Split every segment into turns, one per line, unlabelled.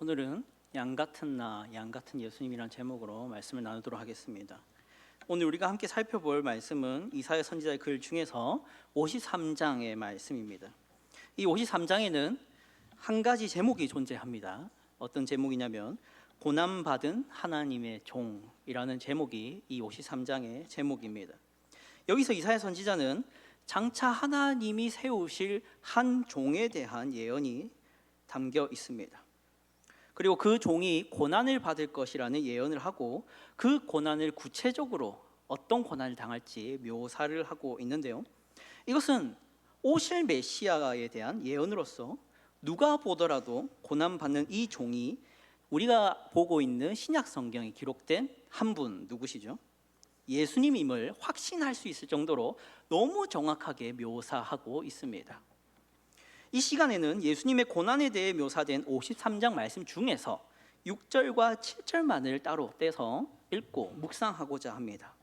오늘은 양 같은 나, 양 같은 예수님이라는 제목으로 말씀을 나누도록 하겠습니다. 오늘 우리가 함께 살펴볼 말씀은 이사야 선지자의 글 중에서 53장의 말씀입니다. 이 53장에는 한 가지 제목이 존재합니다. 어떤 제목이냐면 고난받은 하나님의 종이라는 제목이 이 53장의 제목입니다. 여기서 이사야 선지자는 장차 하나님이 세우실 한 종에 대한 예언이 담겨 있습니다. 그리고 그 종이 고난을 받을 것이라는 예언을 하고 그 고난을 구체적으로 어떤 고난을 당할지 묘사를 하고 있는데요, 이것은 오실 메시아에 대한 예언으로서 누가 보더라도 고난받는 이 종이 우리가 보고 있는 신약 성경에 기록된 한 분, 누구시죠? 예수님임을 확신할 수 있을 정도로 너무 정확하게 묘사하고 있습니다. 이 시간에는 예수님의 고난에 대해 묘사된 53장 말씀 중에서 6절과 7절만을 따로 떼서 읽고 묵상하고자 합니다.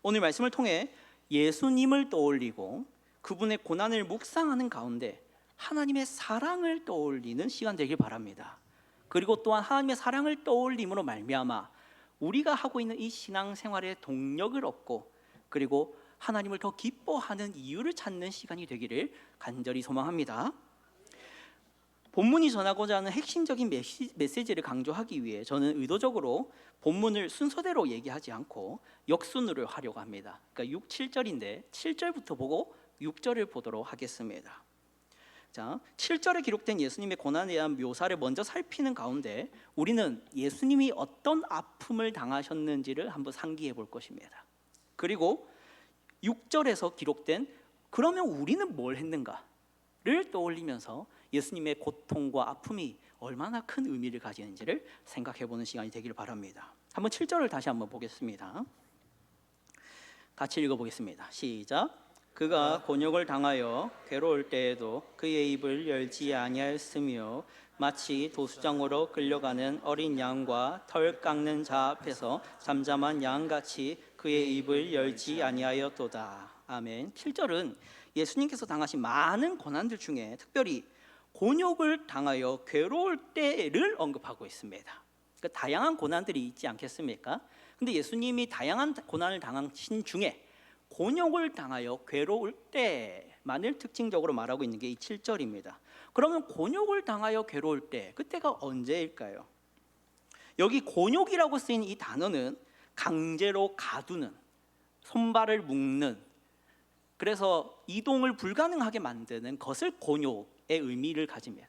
오늘 말씀을 통해 예수님을 떠올리고 그분의 고난을 묵상하는 가운데 하나님의 사랑을 떠올리는 시간 되길 바랍니다. 그리고 또한 하나님의 사랑을 떠올림으로 말미암아 우리가 하고 있는 이 신앙생활의 동력을 얻고 그리고 하나님을 더 기뻐하는 이유를 찾는 시간이 되기를 간절히 소망합니다. 본문이 전하고자 하는 핵심적인 메시지를 강조하기 위해 저는 의도적으로 본문을 순서대로 얘기하지 않고 역순으로 하려고 합니다. 그러니까 6, 7절인데 7절부터 보고 6절을 보도록 하겠습니다. 자, 7절에 기록된 예수님의 고난에 대한 묘사를 먼저 살피는 가운데 우리는 예수님이 어떤 아픔을 당하셨는지를 한번 상기해 볼 것입니다. 그리고 6절에서 기록된 그러면 우리는 뭘 했는가를 떠올리면서 예수님의 고통과 아픔이 얼마나 큰 의미를 가지는지를 생각해 보는 시간이 되기를 바랍니다. 한번 7절을 다시 한번 보겠습니다. 같이 읽어보겠습니다. 시작. 그가 곤욕을 당하여 괴로울 때에도 그의 입을 열지 아니하였으며 마치 도수장으로 끌려가는 어린 양과 털 깎는 자 앞에서 잠잠한 양같이 그의 입을 열지 아니하였도다. 아멘. 7절은 예수님께서 당하신 많은 고난들 중에 특별히 곤욕을 당하여 괴로울 때를 언급하고 있습니다. 그러니까 다양한 고난들이 있지 않겠습니까? 근데 예수님이 다양한 고난을 당하신 중에 곤욕을 당하여 괴로울 때만을 특징적으로 말하고 있는 게 이 7절입니다. 그러면 곤욕을 당하여 괴로울 때, 그때가 언제일까요? 여기 곤욕이라고 쓰인 이 단어는 강제로 가두는, 손발을 묶는, 그래서 이동을 불가능하게 만드는 것을 곤욕의 의미를 가집니다.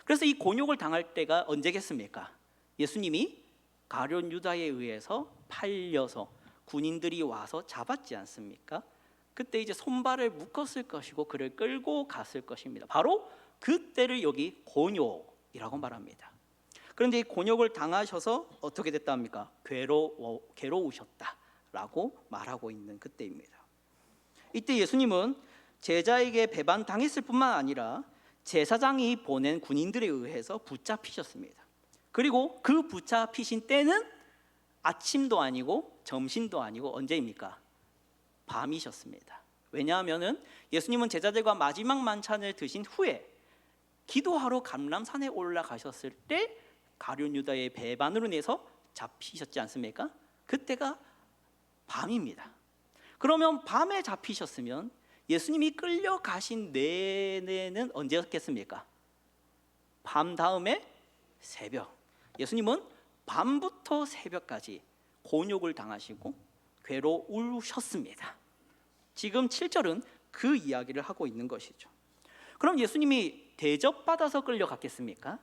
그래서 이 곤욕을 당할 때가 언제겠습니까? 예수님이 가룟 유다에 의해서 팔려서 군인들이 와서 잡았지 않습니까? 그때 이제 손발을 묶었을 것이고 그를 끌고 갔을 것입니다. 바로 그때를 여기 곤욕이라고 말합니다. 그런데 이 곤욕을 당하셔서 어떻게 됐다 합니까? 괴로우셨다라고 말하고 있는 그때입니다. 이때 예수님은 제자에게 배반당했을 뿐만 아니라 제사장이 보낸 군인들에 의해서 붙잡히셨습니다. 그리고 그 붙잡히신 때는 아침도 아니고 점심도 아니고 언제입니까? 밤이셨습니다. 왜냐하면 예수님은 제자들과 마지막 만찬을 드신 후에 기도하러 감람산에 올라가셨을 때 가룟 유다의 배반으로 인해서 잡히셨지 않습니까? 그때가 밤입니다. 그러면 밤에 잡히셨으면 예수님이 끌려가신 내내는 언제였겠습니까? 밤 다음에 새벽. 예수님은 밤부터 새벽까지 곤욕을 당하시고 괴로우셨습니다. 지금 7절은 그 이야기를 하고 있는 것이죠. 그럼 예수님이 대접받아서 끌려갔겠습니까?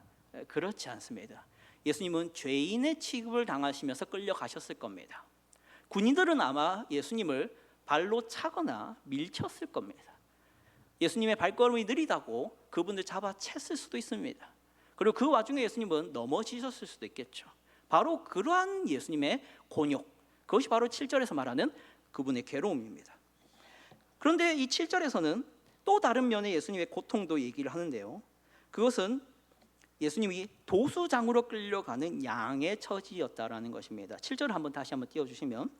그렇지 않습니다. 예수님은 죄인의 취급을 당하시면서 끌려가셨을 겁니다. 군인들은 아마 예수님을 발로 차거나 밀쳤을 겁니다. 예수님의 발걸음이 느리다고 그분을 잡아챘을 수도 있습니다. 그리고 그 와중에 예수님은 넘어지셨을 수도 있겠죠. 바로 그러한 예수님의 곤욕, 그것이 바로 7절에서 말하는 그분의 괴로움입니다. 그런데 이 7절에서는 또 다른 면의 예수님의 고통도 얘기를 하는데요, 그것은 예수님이 도수장으로 끌려가는 양의 처지였다라는 것입니다. 7절을 다시 한번 띄워주시면,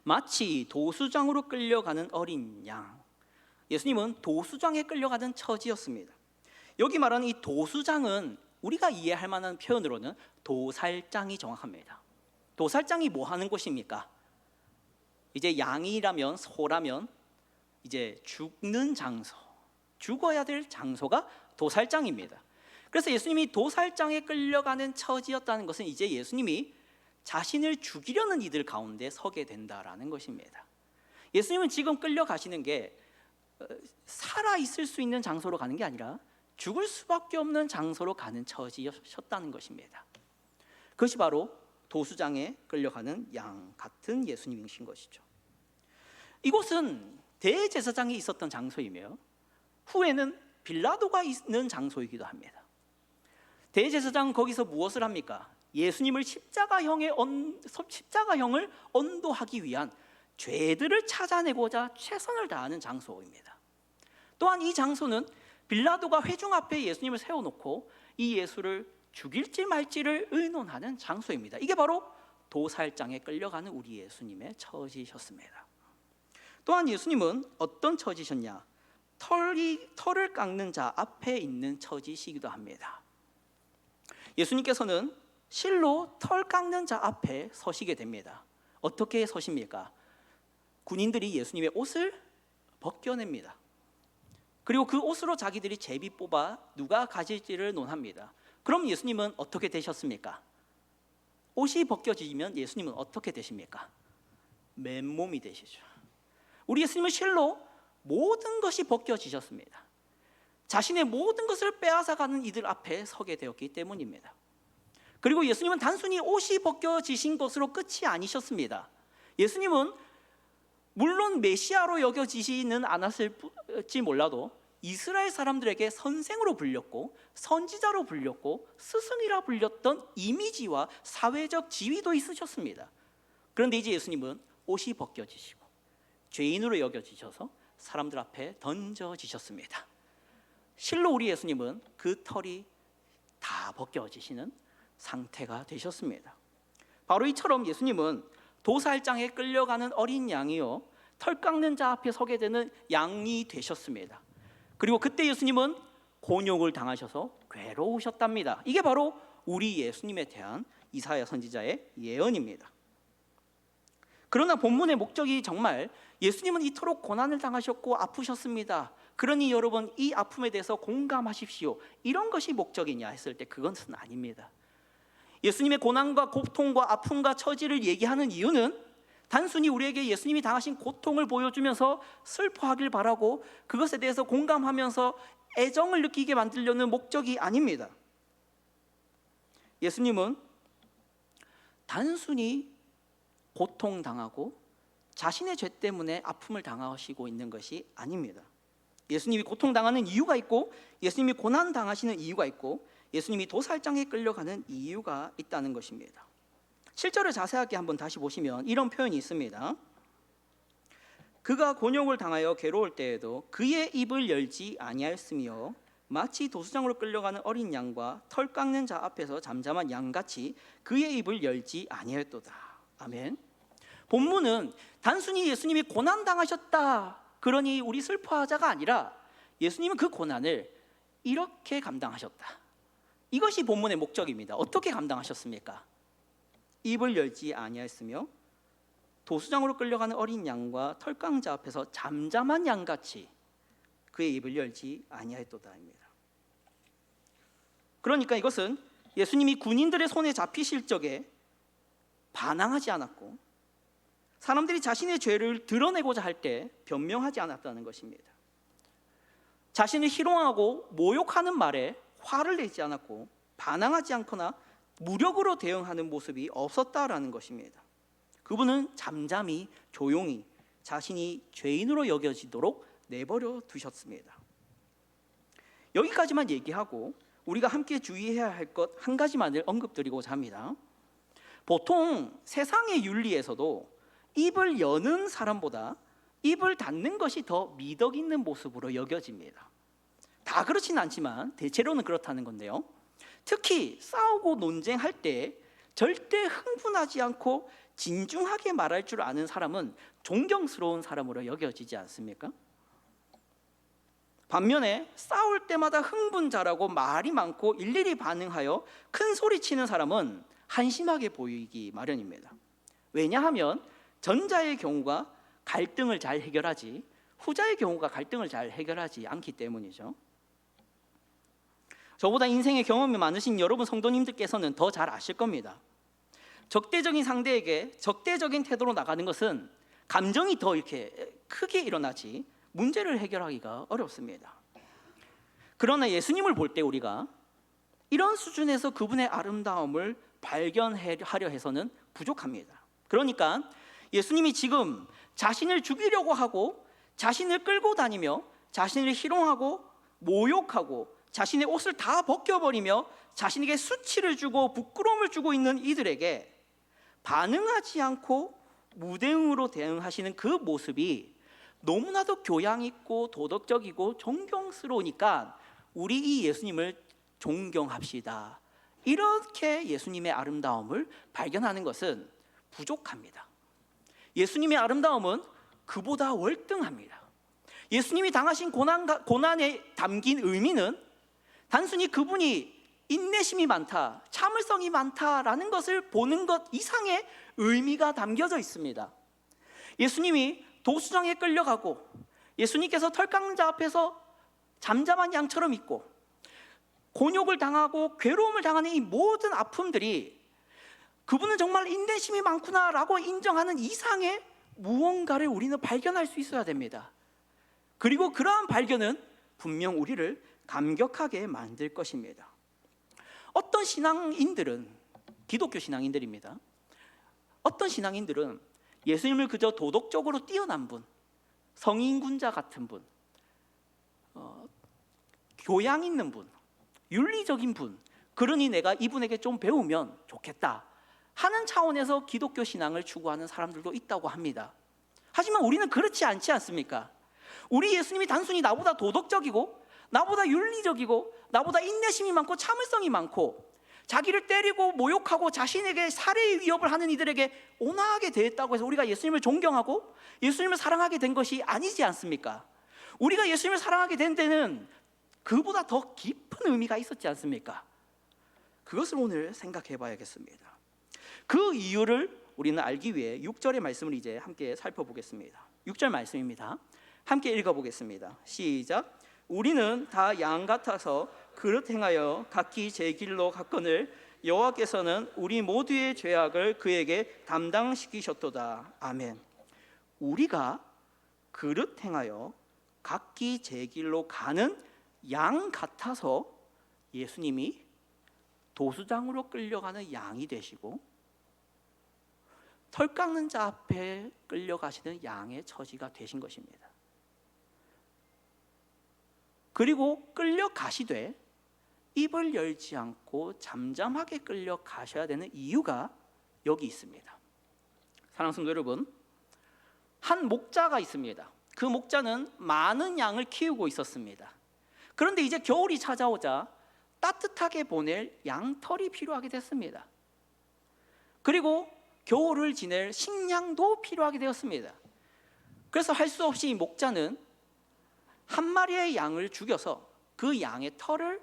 마치 도수장으로 끌려가는 어린 양. 예수님은 도수장에 끌려가던 처지였습니다. 여기 말하는 이 도수장은 우리가 이해할 만한 표현으로는 도살장이 정확합니다. 도살장이 뭐 하는 곳입니까? 이제 양이라면, 소라면 이제 죽는 장소, 죽어야 될 장소가 도살장입니다. 그래서 예수님이 도살장에 끌려가는 처지였다는 것은 이제 예수님이 자신을 죽이려는 이들 가운데 서게 된다라는 것입니다. 예수님은 지금 끌려가시는 게 살아있을 수 있는 장소로 가는 게 아니라 죽을 수밖에 없는 장소로 가는 처지였다는 것입니다. 그것이 바로 도수장에 끌려가는 양 같은 예수님이신 것이죠. 이곳은 대제사장이 있었던 장소이며 후에는 빌라도가 있는 장소이기도 합니다. 대제사장은 거기서 무엇을 합니까? 예수님을 십자가형을 언도하기 위한 죄들을 찾아내고자 최선을 다하는 장소입니다. 또한 이 장소는 빌라도가 회중 앞에 예수님을 세워놓고 이 예수를 죽일지 말지를 의논하는 장소입니다. 이게 바로 도살장에 끌려가는 우리 예수님의 처지셨습니다. 또한 예수님은 어떤 처지셨냐? 털을 깎는 자 앞에 있는 처지시기도 합니다. 예수님께서는 실로 털 깎는 자 앞에 서시게 됩니다. 어떻게 서십니까? 군인들이 예수님의 옷을 벗겨냅니다. 그리고 그 옷으로 자기들이 제비 뽑아 누가 가질지를 논합니다. 그럼 예수님은 어떻게 되셨습니까? 옷이 벗겨지면 예수님은 어떻게 되십니까? 맨몸이 되시죠. 우리 예수님은 실로 모든 것이 벗겨지셨습니다. 자신의 모든 것을 빼앗아가는 이들 앞에 서게 되었기 때문입니다. 그리고 예수님은 단순히 옷이 벗겨지신 것으로 끝이 아니셨습니다. 예수님은 물론 메시아로 여겨지지는 않았을지 몰라도 이스라엘 사람들에게 선생으로 불렸고 선지자로 불렸고 스승이라 불렸던 이미지와 사회적 지위도 있으셨습니다. 그런데 이제 예수님은 옷이 벗겨지시고 죄인으로 여겨지셔서 사람들 앞에 던져지셨습니다. 실로 우리 예수님은 그 털이 다 벗겨지시는 상태가 되셨습니다. 바로 이처럼 예수님은 도살장에 끌려가는 어린 양이요 털 깎는 자 앞에 서게 되는 양이 되셨습니다. 그리고 그때 예수님은 곤욕을 당하셔서 괴로우셨답니다. 이게 바로 우리 예수님에 대한 이사야 선지자의 예언입니다. 그러나 본문의 목적이 정말 예수님은 이토록 고난을 당하셨고 아프셨습니다. 그러니 여러분 이 아픔에 대해서 공감하십시오. 이런 것이 목적이냐 했을 때 그것은 아닙니다. 예수님의 고난과 고통과 아픔과 처지를 얘기하는 이유는 단순히 우리에게 예수님이 당하신 고통을 보여주면서 슬퍼하길 바라고 그것에 대해서 공감하면서 애정을 느끼게 만들려는 목적이 아닙니다. 예수님은 단순히 고통당하고 자신의 죄 때문에 아픔을 당하시고 있는 것이 아닙니다. 예수님이 고통당하는 이유가 있고 예수님이 고난당하시는 이유가 있고 예수님이 도살장에 끌려가는 이유가 있다는 것입니다. 실제로 자세하게 한번 다시 보시면 이런 표현이 있습니다. 그가 곤욕을 당하여 괴로울 때에도 그의 입을 열지 아니하였으며 마치 도수장으로 끌려가는 어린 양과 털 깎는 자 앞에서 잠잠한 양같이 그의 입을 열지 아니하였도다. 아멘. 본문은 단순히 예수님이 고난당하셨다 그러니 우리 슬퍼하자가 아니라 예수님은 그 고난을 이렇게 감당하셨다. 이것이 본문의 목적입니다. 어떻게 감당하셨습니까? 입을 열지 아니하였으며 도수장으로 끌려가는 어린 양과 털깡자 앞에서 잠잠한 양같이 그의 입을 열지 아니하였도다입니다. 그러니까 이것은 예수님이 군인들의 손에 잡히실 적에 반항하지 않았고 사람들이 자신의 죄를 드러내고자 할 때 변명하지 않았다는 것입니다. 자신을 희롱하고 모욕하는 말에 화를 내지 않았고 반항하지 않거나 무력으로 대응하는 모습이 없었다라는 것입니다. 그분은 잠잠히 조용히 자신이 죄인으로 여겨지도록 내버려 두셨습니다. 여기까지만 얘기하고 우리가 함께 주의해야 할 것 한 가지만을 언급드리고자 합니다. 보통 세상의 윤리에서도 입을 여는 사람보다 입을 닫는 것이 더 미덕 있는 모습으로 여겨집니다. 다 그렇지는 않지만 대체로는 그렇다는 건데요. 특히 싸우고 논쟁할 때 절대 흥분하지 않고 진중하게 말할 줄 아는 사람은 존경스러운 사람으로 여겨지지 않습니까? 반면에 싸울 때마다 흥분자라고 말이 많고 일일이 반응하여 큰 소리치는 사람은 한심하게 보이기 마련입니다. 왜냐하면 전자의 경우가 갈등을 잘 해결하지 후자의 경우가 갈등을 잘 해결하지 않기 때문이죠. 저보다 인생의 경험이 많으신 여러분 성도님들께서는 더 잘 아실 겁니다. 적대적인 상대에게 적대적인 태도로 나가는 것은 감정이 더 이렇게 크게 일어나지 문제를 해결하기가 어렵습니다. 그러나 예수님을 볼 때 우리가 이런 수준에서 그분의 아름다움을 발견하려 해서는 부족합니다. 그러니까 예수님이 지금 자신을 죽이려고 하고 자신을 끌고 다니며 자신을 희롱하고 모욕하고 자신의 옷을 다 벗겨버리며 자신에게 수치를 주고 부끄러움을 주고 있는 이들에게 반응하지 않고 무대응으로 대응하시는 그 모습이 너무나도 교양 있고 도덕적이고 존경스러우니까 우리 이 예수님을 존경합시다. 이렇게 예수님의 아름다움을 발견하는 것은 부족합니다. 예수님의 아름다움은 그보다 월등합니다. 예수님이 당하신 고난에 담긴 의미는 단순히 그분이 인내심이 많다, 참을성이 많다라는 것을 보는 것 이상의 의미가 담겨져 있습니다. 예수님이 도수장에 끌려가고 예수님께서 털 깎는 자 앞에서 잠잠한 양처럼 있고 곤욕을 당하고 괴로움을 당하는 이 모든 아픔들이 그분은 정말 인내심이 많구나라고 인정하는 이상의 무언가를 우리는 발견할 수 있어야 됩니다. 그리고 그러한 발견은 분명 우리를 감격하게 만들 것입니다. 어떤 신앙인들은 기독교 신앙인들입니다. 어떤 신앙인들은 예수님을 그저 도덕적으로 뛰어난 분, 성인군자 같은 분, 교양 있는 분, 윤리적인 분, 그러니 내가 이분에게 좀 배우면 좋겠다 하는 차원에서 기독교 신앙을 추구하는 사람들도 있다고 합니다. 하지만 우리는 그렇지 않지 않습니까? 우리 예수님이 단순히 나보다 도덕적이고 나보다 윤리적이고 나보다 인내심이 많고 참을성이 많고 자기를 때리고 모욕하고 자신에게 살해의 위협을 하는 이들에게 온화하게 대했다고 해서 우리가 예수님을 존경하고 예수님을 사랑하게 된 것이 아니지 않습니까? 우리가 예수님을 사랑하게 된 데는 그보다 더 깊은 의미가 있었지 않습니까? 그것을 오늘 생각해 봐야겠습니다. 그 이유를 우리는 알기 위해 6절의 말씀을 이제 함께 살펴보겠습니다. 6절 말씀입니다. 함께 읽어보겠습니다. 시작. 우리는 다 양 같아서 그릇 행하여 각기 제 길로 갔거늘 여호와께서는 우리 모두의 죄악을 그에게 담당시키셨도다. 아멘. 우리가 그릇 행하여 각기 제 길로 가는 양 같아서 예수님이 도수장으로 끌려가는 양이 되시고 털 깎는 자 앞에 끌려가시는 양의 처지가 되신 것입니다. 그리고 끌려가시되 입을 열지 않고 잠잠하게 끌려가셔야 되는 이유가 여기 있습니다. 사랑하는 성도 여러분, 한 목자가 있습니다. 그 목자는 많은 양을 키우고 있었습니다. 그런데 이제 겨울이 찾아오자 따뜻하게 보낼 양털이 필요하게 됐습니다. 그리고 겨울을 지낼 식량도 필요하게 되었습니다. 그래서 할 수 없이 이 목자는 한 마리의 양을 죽여서 그 양의 털을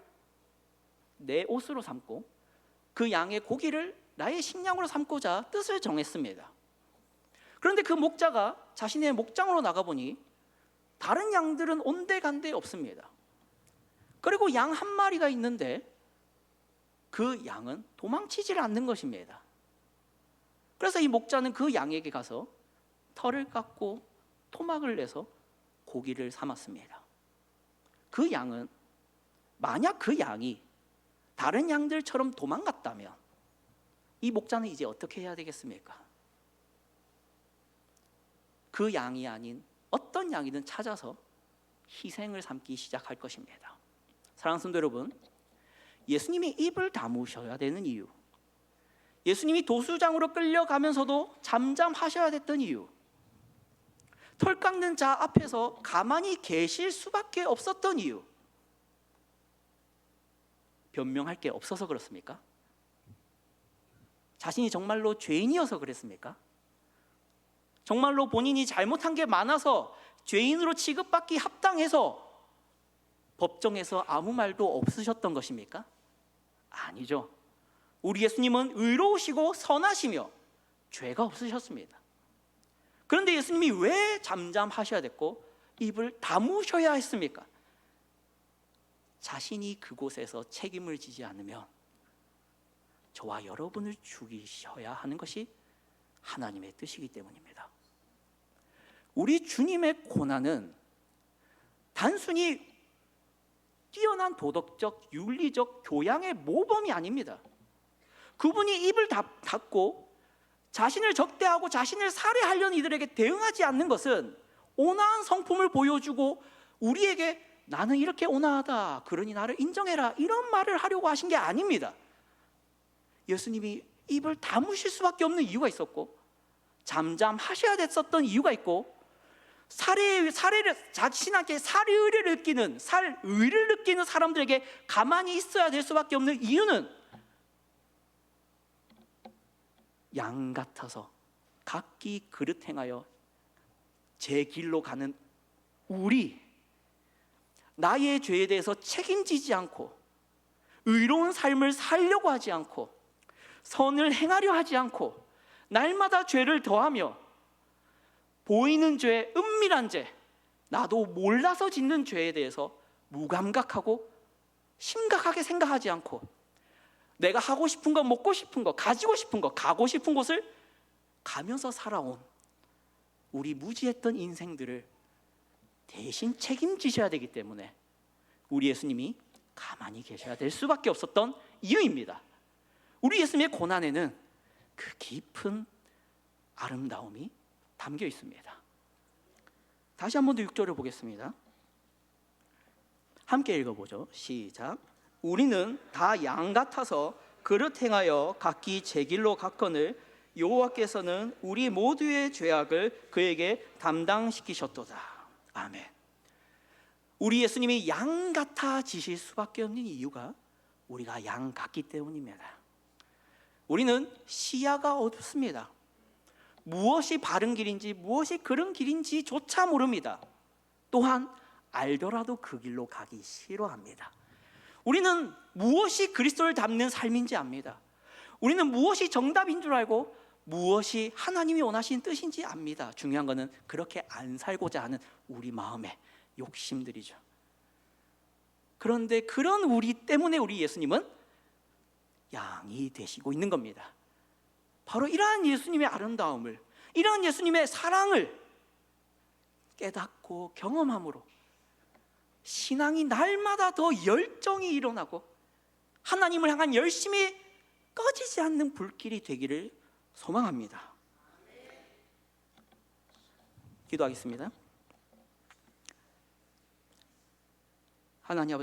내 옷으로 삼고 그 양의 고기를 나의 식량으로 삼고자 뜻을 정했습니다. 그런데 그 목자가 자신의 목장으로 나가보니 다른 양들은 온데간데 없습니다. 그리고 양 한 마리가 있는데 그 양은 도망치질 않는 것입니다. 그래서 이 목자는 그 양에게 가서 털을 깎고 토막을 내서 고기를 삼았습니다. 그 양은 만약 그 양이 다른 양들처럼 도망갔다면 이 목자는 이제 어떻게 해야 되겠습니까? 그 양이 아닌 어떤 양이든 찾아서 희생을 삼기 시작할 것입니다. 사랑하는 성도 여러분, 예수님이 입을 다무셔야 되는 이유, 예수님이 도수장으로 끌려가면서도 잠잠하셔야 됐던 이유, 털 깎는 자 앞에서 가만히 계실 수밖에 없었던 이유, 변명할 게 없어서 그렇습니까? 자신이 정말로 죄인이어서 그랬습니까? 정말로 본인이 잘못한 게 많아서 죄인으로 취급받기 합당해서 법정에서 아무 말도 없으셨던 것입니까? 아니죠. 우리 예수님은 의로우시고 선하시며 죄가 없으셨습니다. 그런데 예수님이 왜 잠잠하셔야 됐고 입을 다무셔야 했습니까? 자신이 그곳에서 책임을 지지 않으면 저와 여러분을 죽이셔야 하는 것이 하나님의 뜻이기 때문입니다. 우리 주님의 고난은 단순히 뛰어난 도덕적, 윤리적 교양의 모범이 아닙니다. 그분이 입을 닫고 자신을 적대하고 자신을 살해하려는 이들에게 대응하지 않는 것은 온화한 성품을 보여주고 우리에게 나는 이렇게 온화하다, 그러니 나를 인정해라, 이런 말을 하려고 하신 게 아닙니다. 예수님이 입을 다무실 수밖에 없는 이유가 있었고 잠잠하셔야 됐었던 이유가 있고 자신에게 살의를 느끼는 사람들에게 가만히 있어야 될 수밖에 없는 이유는 양 같아서 각기 그릇 행하여 제 길로 가는 우리, 나의 죄에 대해서 책임지지 않고 의로운 삶을 살려고 하지 않고 선을 행하려 하지 않고 날마다 죄를 더하며 보이는 죄, 은밀한 죄, 나도 몰라서 짓는 죄에 대해서 무감각하고 심각하게 생각하지 않고 내가 하고 싶은 거, 먹고 싶은 거, 가지고 싶은 거, 가고 싶은 곳을 가면서 살아온 우리 무지했던 인생들을 대신 책임지셔야 되기 때문에 우리 예수님이 가만히 계셔야 될 수밖에 없었던 이유입니다. 우리 예수님의 고난에는 그 깊은 아름다움이 담겨 있습니다. 다시 한 번 더 6절을 보겠습니다. 함께 읽어보죠. 시작. 우리는 다 양 같아서 그릇 행하여 각기 제 길로 갔거늘 여호와께서는 우리 모두의 죄악을 그에게 담당시키셨도다. 아멘. 우리 예수님이 양 같아지실 수밖에 없는 이유가 우리가 양 같기 때문입니다. 우리는 시야가 어둡습니다. 무엇이 바른 길인지 무엇이 그른 길인지조차 모릅니다. 또한 알더라도 그 길로 가기 싫어합니다. 우리는 무엇이 그리스도를 닮는 삶인지 압니다. 우리는 무엇이 정답인 줄 알고 무엇이 하나님이 원하시는 뜻인지 압니다. 중요한 것은 그렇게 안 살고자 하는 우리 마음의 욕심들이죠. 그런데 그런 우리 때문에 우리 예수님은 양이 되시고 있는 겁니다. 바로 이러한 예수님의 아름다움을, 이러한 예수님의 사랑을 깨닫고 경험함으로 신앙이 날마다 더 열정이 일어나고 하나님을 향한 열심히 꺼지지 않는 불길이 되기를 소망합니다. 기도하겠습니다. 하나님 아버지,